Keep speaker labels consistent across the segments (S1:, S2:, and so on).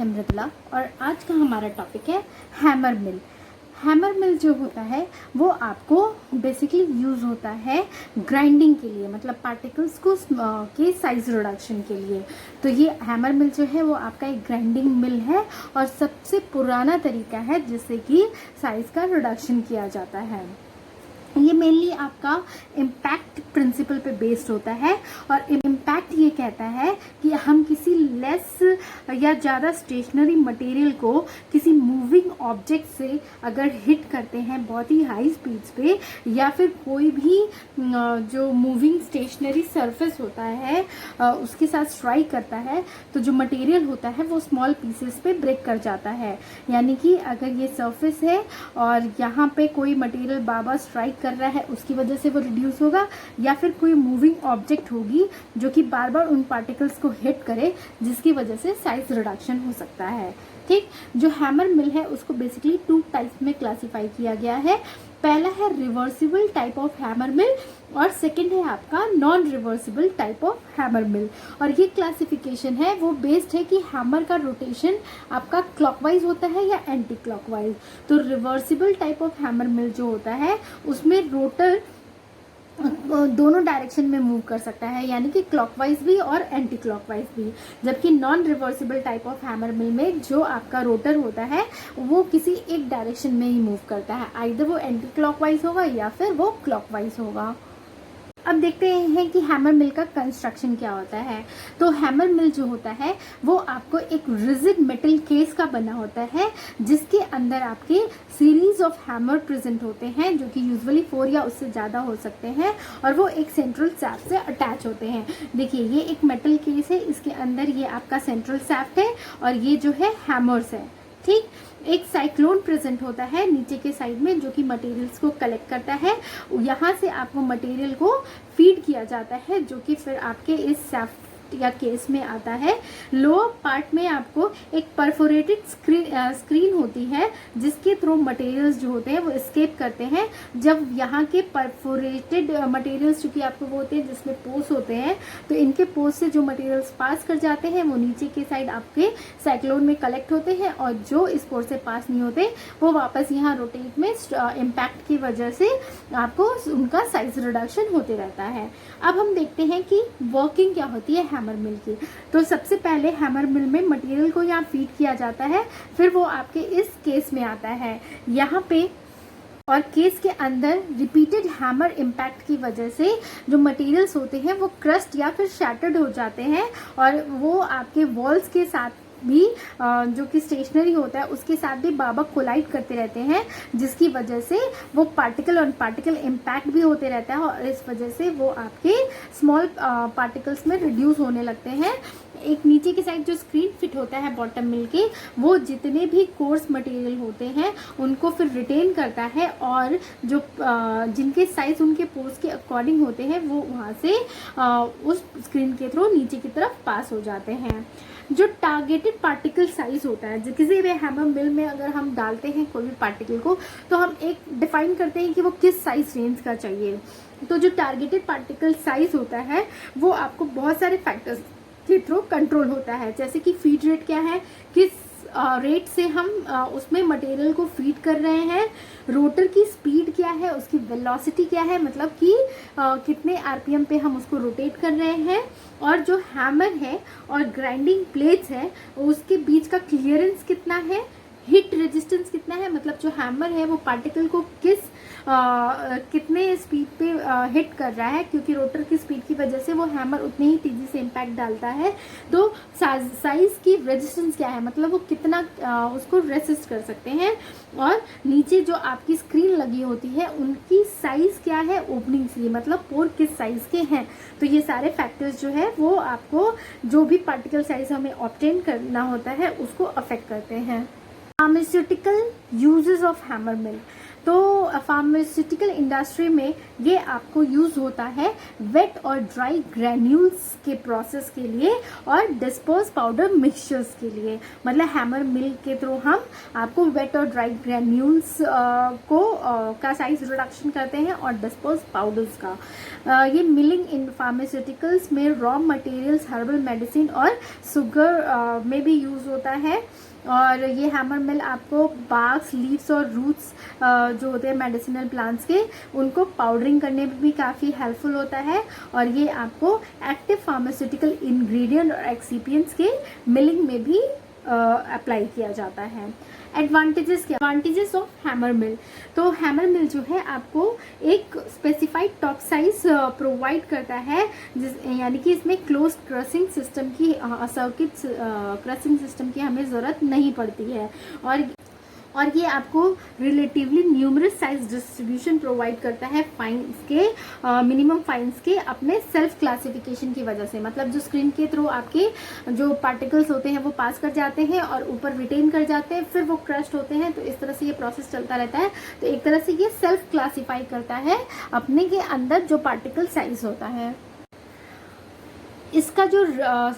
S1: है मृदुला और आज का हमारा टॉपिक है हैमर मिल। हैमर मिल जो होता है वो आपको बेसिकली यूज़ होता है ग्राइंडिंग के लिए, मतलब पार्टिकल्स को के साइज रिडक्शन के लिए। तो ये हैमर मिल जो है वो आपका एक ग्राइंडिंग मिल है और सबसे पुराना तरीका है जिससे कि साइज का रिडक्शन किया जाता है। ये मेनली आपका इम्पैक्ट प्रिंसिपल पे बेस्ड होता है और इम्पैक्ट ये कहता है कि हम किसी लेस या ज़्यादा स्टेशनरी मटेरियल को किसी मूविंग ऑब्जेक्ट से अगर हिट करते हैं बहुत ही हाई स्पीड्स पे, या फिर कोई भी जो मूविंग स्टेशनरी सरफेस होता है उसके साथ स्ट्राइक करता है, तो जो मटेरियल होता है वो स्मॉल पीसेस पे ब्रेक कर जाता है। यानी कि अगर ये सरफेस है और यहाँ पे कोई मटेरियल बार स्ट्राइक कर रहा है उसकी वजह से वो रिड्यूस होगा, या फिर कोई मूविंग ऑब्जेक्ट होगी जो कि बार बार उन पार्टिकल्स को हिट करे जिसकी वजह से साइज रिडक्शन हो सकता है। ठीक, जो हैमर मिल है उसको बेसिकली 2 टाइप्स में क्लासिफाई किया गया है। पहला है reversible type of hammer mill और सेकंड है आपका non reversible type of hammer mill. और ये क्लासिफिकेशन है वो बेस्ड है कि हैमर का रोटेशन आपका क्लॉकवाइज होता है या एंटी क्लॉकवाइज। तो reversible type of hammer mill जो होता है उसमें रोटर दोनों डायरेक्शन में मूव कर सकता है, यानी कि क्लॉकवाइज भी और एंटी क्लॉकवाइज भी। जबकि non reversible type of hammer mill में जो आपका रोटर होता है वो किसी एक डायरेक्शन में ही मूव करता है, आइदर वो एंटी क्लॉकवाइज होगा या फिर वो क्लॉकवाइज होगा। अब देखते हैं कि हैमर मिल का कंस्ट्रक्शन क्या होता है। तो हैमर मिल जो होता है वो आपको एक रिजिड मेटल केस का बना होता है जिसके अंदर आपके सीरीज ऑफ हैमर प्रेजेंट होते हैं जो कि यूजुअली 4 या उससे ज़्यादा हो सकते हैं और वो एक सेंट्रल सैफ्ट से अटैच होते हैं। देखिए ये एक मेटल केस है, इसके अंदर ये आपका सेंट्रल सैफ्ट है और ये जो है हैमर्स है। ठीक, एक साइक्लोन प्रेजेंट होता है नीचे के साइड में जो कि मटेरियल्स को कलेक्ट करता है। यहाँ से आपको मटेरियल को फीड किया जाता है जो कि फिर आपके इस सैफ्ट या केस में आता है। लोअर पार्ट में आपको एक परफोरेटेड स्क्रीन होती है जिसके थ्रू मटेरियल्स जो होते हैं वो एस्केप करते हैं। जब यहाँ के परफोरेटेड मटेरियल्स चूँकि आपको वो होते हैं जिसमें पोर्स होते हैं, तो इनके पोर्स से जो मटेरियल्स पास कर जाते हैं वो नीचे के साइड आपके साइक्लोन में कलेक्ट होते हैं और जो इस पोर्स से पास नहीं होते वो वापस यहाँ रोटेट में इम्पैक्ट की वजह से आपको उनका साइज रिडक्शन होते रहता है। अब हम देखते हैं कि वर्किंग क्या होती है हैमर मिल की। तो सबसे पहले हैमर मिल में मटेरियल को यहाँ फीड किया जाता है, फिर वो आपके इस केस में आता है यहाँ पे, और केस के अंदर रिपीटेड हैमर इम्पैक्ट की वजह से जो मटेरियल्स होते हैं वो क्रस्ट या फिर शैटर्ड हो जाते हैं और वो आपके वॉल्स के साथ भी जो कि स्टेशनरी होता है उसके साथ भी बाबा कोलाइड करते रहते हैं, जिसकी वजह से वो पार्टिकल और पार्टिकल इम्पैक्ट भी होते रहता है और इस वजह से वो आपके स्मॉल पार्टिकल्स में रिड्यूस होने लगते हैं। एक नीचे की साइड जो स्क्रीन फिट होता है बॉटम मिल के, वो जितने भी कोर्स मटेरियल होते हैं उनको फिर रिटेन करता है और जो जिनके साइज उनके पोर्स के अकॉर्डिंग होते हैं वो वहाँ से उस स्क्रीन के थ्रू नीचे की तरफ पास हो जाते हैं। जो टारगेटेड पार्टिकल साइज होता है, जो किसी भी हैमर मिल में अगर हम डालते हैं कोई भी पार्टिकल को तो हम एक डिफाइन करते हैं कि वो किस साइज रेंज का चाहिए। तो जो टारगेटेड पार्टिकल साइज होता है वो आपको बहुत सारे फैक्टर्स के थ्रू कंट्रोल होता है, जैसे कि फीड रेट क्या है, किस रेट से हम उसमें मटेरियल को फीड कर रहे हैं, रोटर की स्पीड क्या है, उसकी वेलोसिटी क्या है, मतलब कि कितने आरपीएम पे हम उसको रोटेट कर रहे हैं, और जो हैमर है और ग्राइंडिंग प्लेट्स है उसके बीच का क्लियरेंस कितना है, हिट रेजिस्टेंस कितना है, मतलब जो हैमर है वो पार्टिकल को कितने स्पीड पे हिट कर रहा है, क्योंकि रोटर की स्पीड की वजह से वो हैमर उतनी ही तेजी से इम्पैक्ट डालता है। तो साइज की रेजिस्टेंस क्या है, मतलब वो कितना उसको रेसिस्ट कर सकते हैं, और नीचे जो आपकी स्क्रीन लगी होती है उनकी साइज क्या है ओपनिंग से, मतलब पोर किस साइज के हैं। तो ये सारे फैक्टर्स जो है वो आपको जो भी पार्टिकल साइज हमें ऑब्टेन करना होता है उसको अफेक्ट करते हैं। Pharmaceutical uses of hammer mill. तो फार्मास्यूटिकल इंडस्ट्री में ये आपको यूज़ होता है वेट और ड्राई ग्रैन्यूल्स के प्रोसेस के लिए और डिस्पोज पाउडर मिक्सचर्स के लिए। मतलब हैमर मिल के थ्रू हम आपको वेट और ड्राई ग्रैन्यूल्स का साइज रिडक्शन करते हैं और डिस्पोज पाउडर्स का। ये मिलिंग इन फार्मास्यूटिकल्स में रॉ मटेरियल्स, हर्बल मेडिसिन और शुगर में भी यूज़ होता है। और ये हैमर मिल आपको बार्क्स, लीव्स और रूट्स जो होते हैं मेडिसिनल प्लांट्स के, उनको पाउडरिंग करने में भी काफ़ी हेल्पफुल होता है। और ये आपको एक्टिव फार्मास्यूटिकल इंग्रेडिएंट और एक्सिपिएंट्स के मिलिंग में भी अप्लाई किया जाता है। Advantages of hammer mill. तो हैमर मिल जो है आपको एक स्पेसिफाइड टॉप साइज प्रोवाइड करता है, यानी कि इसमें क्लोज क्रशिंग सिस्टम की सर्किट क्रशिंग सिस्टम की हमें ज़रूरत नहीं पड़ती है। और ये आपको relatively numerous size distribution provide करता है फाइन्स के, मिनिमम फाइन्स के अपने सेल्फ क्लासिफिकेशन की वजह से। मतलब जो स्क्रीन के थ्रू आपके जो पार्टिकल्स होते हैं वो पास कर जाते हैं और ऊपर रिटेन कर जाते हैं, फिर वो क्रश्ड होते हैं। तो इस तरह से ये प्रोसेस चलता रहता है। तो एक तरह से ये सेल्फ क्लासीफाई करता है अपने के अंदर जो पार्टिकल साइज होता है। इसका जो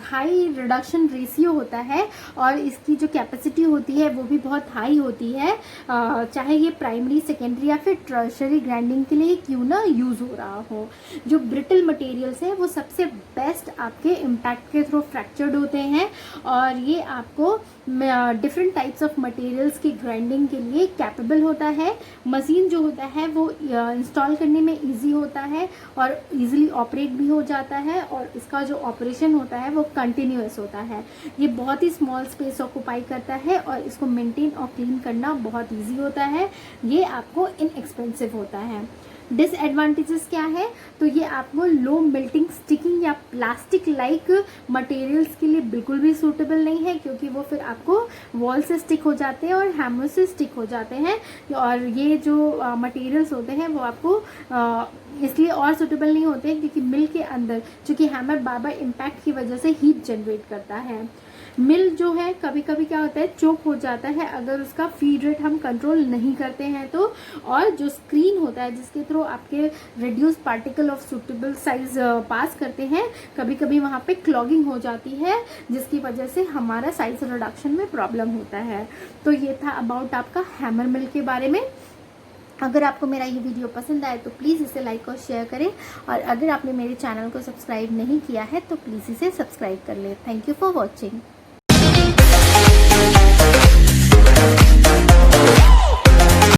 S1: हाई रिडक्शन रेशियो होता है और इसकी जो कैपेसिटी होती है वो भी बहुत हाई होती है, चाहे ये प्राइमरी, सेकेंडरी या फिर टर्शरी ग्राइंडिंग के लिए क्यों ना यूज़ हो रहा हो। जो ब्रिटल मटेरियल्स हैं वो सबसे बेस्ट आपके इम्पैक्ट के थ्रू फ्रैक्चर्ड होते हैं और ये आपको डिफरेंट टाइप्स ऑफ मटेरियल्स की ग्राइंडिंग के लिए कैपेबल होता है। मशीन जो होता है वो इंस्टॉल करने में इजी होता है और इजीली ऑपरेट भी हो जाता है और इसका जो ऑपरेशन होता है वो कंटिन्यूअस होता है। ये बहुत ही स्मॉल स्पेस ऑक्यूपाई करता है और इसको मेंटेन और क्लीन करना बहुत इजी होता है। ये आपको इनएक्सपेंसिव होता है। डिसएडवांटेजेस क्या है? तो ये आपको लो मेल्टिंग, स्टिकिंग या प्लास्टिक लाइक मटेरियल्स के लिए बिल्कुल भी सूटेबल नहीं है, क्योंकि वो फिर आपको वॉल से स्टिक हो जाते हैं और हैमर से स्टिक हो जाते हैं। और ये जो मटेरियल्स होते हैं वो आपको इसलिए और सूटेबल नहीं होते हैं क्योंकि मिल के अंदर, चूँकि हैमर बार बार इम्पैक्ट की वजह से हीट जनरेट करता है। मिल जो है कभी कभी क्या होता है, चोक हो जाता है अगर उसका फीड रेट हम कंट्रोल नहीं करते हैं तो। और जो स्क्रीन होता है जिसके थ्रू आपके reduce particle of suitable size pass करते हैं, कभी कभी वहाँ पे क्लॉगिंग हो जाती है जिसकी वजह से हमारा साइज रिडक्शन में प्रॉब्लम होता है। तो ये था अबाउट आपका हैमर मिल के बारे में। अगर आपको मेरा ये वीडियो पसंद आए तो प्लीज़ इसे लाइक और शेयर करें, और अगर आपने मेरे चैनल को सब्सक्राइब नहीं किया है तो प्लीज़ इसे सब्सक्राइब कर लें। Thank you for watching.